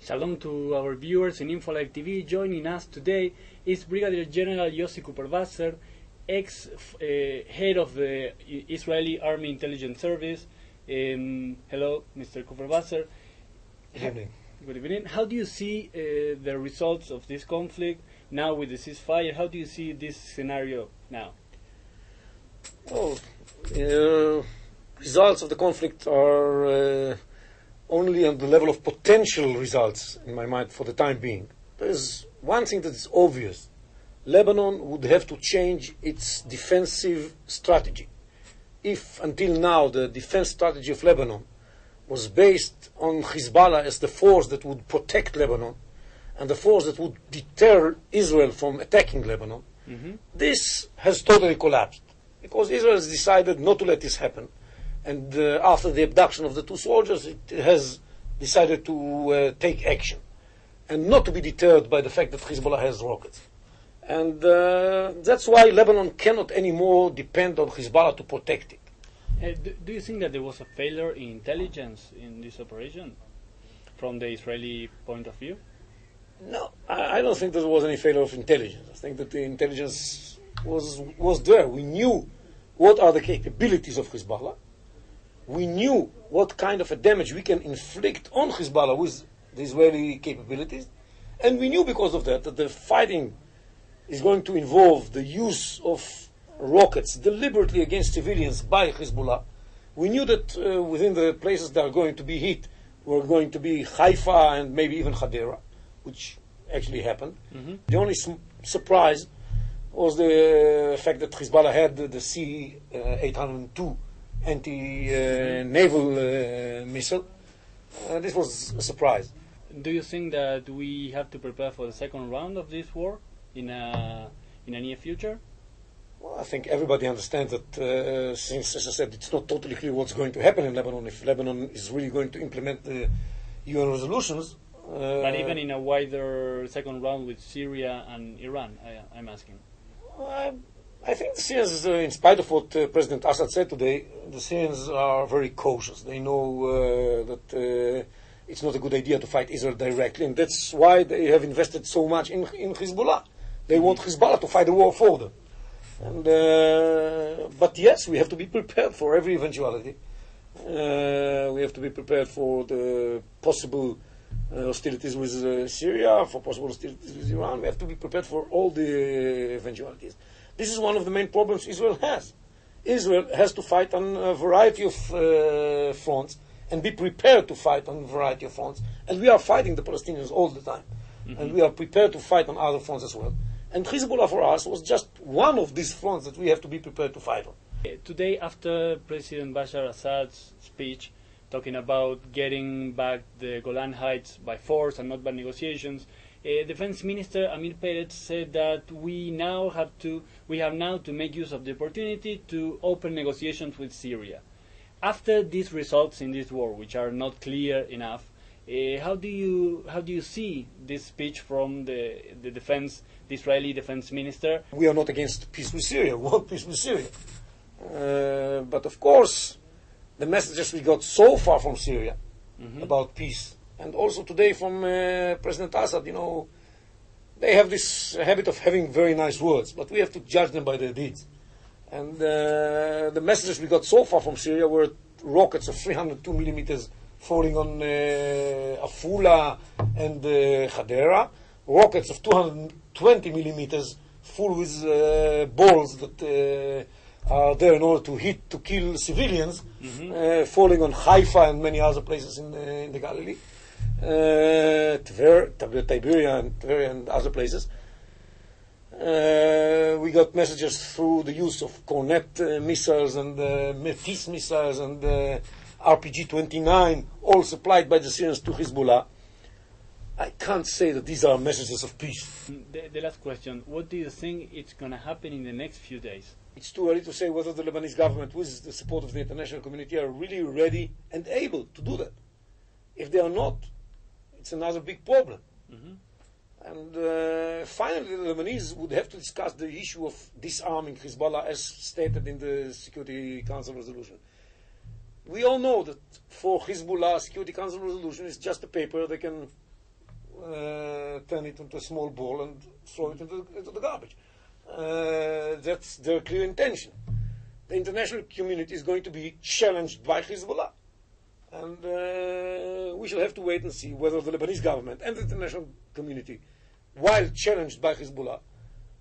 Shalom to our viewers in InfoLive TV. Joining us today is Brigadier General Yossi Cooperwasser, ex-head of the Israeli Army Intelligence Service. Hello, Mr. Cooperwasser. Good evening. Good evening. How do you see the results of this conflict now with the ceasefire? How do you see this scenario now? Well, results of the conflict are only on the level of potential results, in my mind, for the time being. There is one thing that is obvious. Lebanon would have to change its defensive strategy. If until now the defense strategy of Lebanon was based on Hizbullah as the force that would protect Lebanon and the force that would deter Israel from attacking Lebanon, this has totally collapsed because Israel has decided not to let this happen. And after the abduction of the two soldiers, it has decided to take action and not to be deterred by the fact that Hezbollah has rockets. And that's why Lebanon cannot anymore depend on Hezbollah to protect it. Do you think that there was a failure in intelligence in this operation from the Israeli point of view? No, I don't think there was any failure of intelligence. I think that the intelligence was there. We knew what are the capabilities of Hezbollah. We knew what kind of a damage we can inflict on Hezbollah with the Israeli capabilities. And we knew because of that the fighting is going to involve the use of rockets deliberately against civilians by Hezbollah. We knew that within the places that are going to be hit were going to be Haifa and maybe even Hadera, which actually happened. The only surprise was the fact that Hezbollah had the C-802 anti-naval missile. This was a surprise. Do you think that we have to prepare for the second round of this war in a near future? Well, I think everybody understands that since, as I said, it's not totally clear what's going to happen in Lebanon, if Lebanon is really going to implement the UN resolutions. But even in a wider second round with Syria and Iran, I'm asking. I think the Syrians, in spite of what President Assad said today, the Syrians are very cautious. They know that it's not a good idea to fight Israel directly, and that's why they have invested so much in Hezbollah. They want Hezbollah to fight the war for them. And, but yes, we have to be prepared for every eventuality. We have to be prepared for the possible hostilities with Syria, for possible hostilities with Iran. We have to be prepared for all the eventualities. This is one of the main problems Israel has. Israel has to fight on a variety of fronts and be prepared to fight on a variety of fronts. And we are fighting the Palestinians all the time. And we are prepared to fight on other fronts as well. And Hezbollah for us was just one of these fronts that we have to be prepared to fight on. Today, after President Bashar Assad's speech, talking about getting back the Golan Heights by force and not by negotiations, Defense Minister Amir Peretz said that we have now to make use of the opportunity to open negotiations with Syria. After these results in this war, which are not clear enough, how do you see this speech from the Israeli Defense Minister? We are not against peace with Syria. We want peace with Syria. But of course, the messages we got so far from Syria about peace, and also today from President Assad, they have this habit of having very nice words, but we have to judge them by their deeds. And the messages we got so far from Syria were rockets of 302 millimeters falling on Afula and Hadera, rockets of 220 millimeters full with balls that are there in order to kill civilians, falling on Haifa and many other places in the Galilee, Tiberias and other places. We got messages through the use of Cornet missiles and Metis missiles and RPG-29, all supplied by the Syrians to Hezbollah. I can't say that these are messages of peace. The last question, what do you think is going to happen in the next few days? It's too early to say whether the Lebanese government, with the support of the international community, are really ready and able to do that. If they are not, it's another big problem. And finally, the Lebanese would have to discuss the issue of disarming Hezbollah as stated in the Security Council resolution. We all know that for Hezbollah, Security Council resolution is just a paper they can turn it into a small ball and throw it into the garbage. That's their clear intention. The international community is going to be challenged by Hizbullah. And we shall have to wait and see whether the Lebanese government and the international community, while challenged by Hizbullah,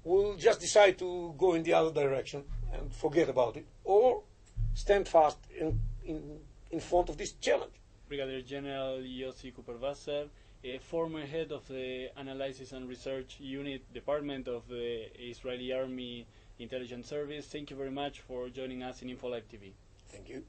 will just decide to go in the other direction and forget about it, or stand fast in front of this challenge. Brigadier General Yossi Cooperwasser, a former head of the Analysis and Research Unit Department of the Israeli Army Intelligence Service, thank you very much for joining us in InfoLive TV. Thank you.